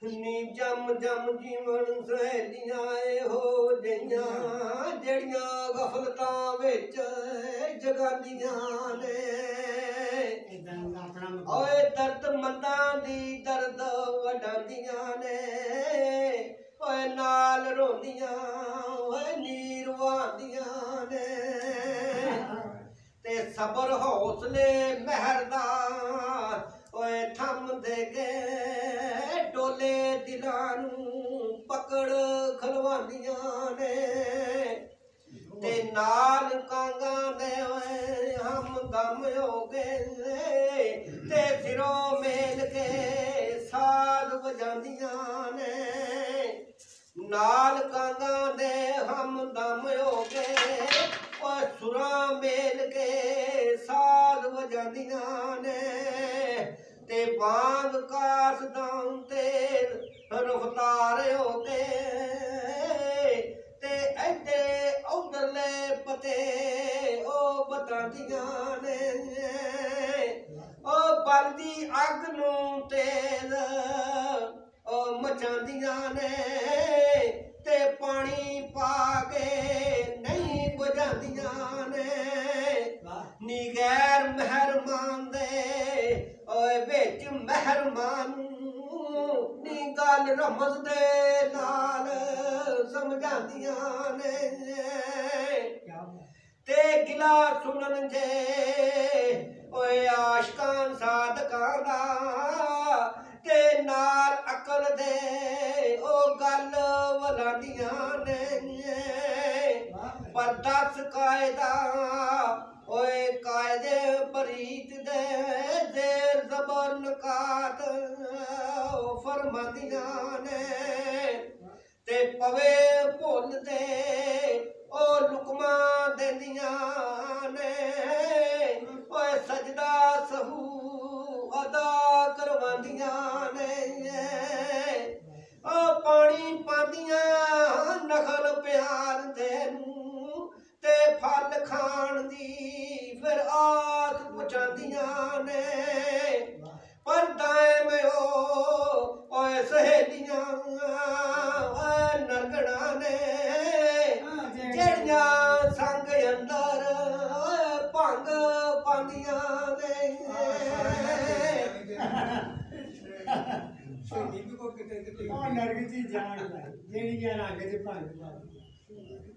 नी जम जम जीवन सहेलियां हो जइयां जड़ियां गफलतां विच जगांदियां ने ओए दर्द मंदां दी दर्द वडांदियां ने ओए नाल रोंदियां ओए नीर वहांदियां ने ते सबर हौसले मेहर दा ओए थम दे के डोले दिलां नूं पकड़ खलवांदियां ने ते नाल कांगां दे ओए हम दम हो गए ते सिरों मेल के साज वजांदियां ने नाल कांगां दे हम दम हो गए ओए सुरां मेल के साज वजांदियां ने ते बांग कासदां ते रफ्तार हो के ते ऐडे उधरले पते ओ बतांदियां ने ओ बलदी अग नूं तेल ओ मचांदियां ने ते पानी पा के नहीं बुझांदियां ने नी गैर मेहरमान दे ओए विच मेहरमान नी गल रमज दे नाल समझांदियां ने ते गिला सुनन जे ओए आशकां साधकां दा ते नाल अकल दे ओ गल वलांदियां ने पर दस कायदा ओए कायदे परीत दे जेर जबर नकात फरमांदियां ने ते पवे भुल दे ओ लुकमा देंदियां ने ओए सजदा सहू अदा करवांदियां ने ओ पानी पांदियां नखल प्यार दे नूं ते फल खाण दी फिर आस पुछांदियां ने पर दायम ओए सहेलियां ओए नरगड़ा ने जेड़ियां संग अंदर भंग पांदियां ने नरक च जान जेड़ियां रंग च भंग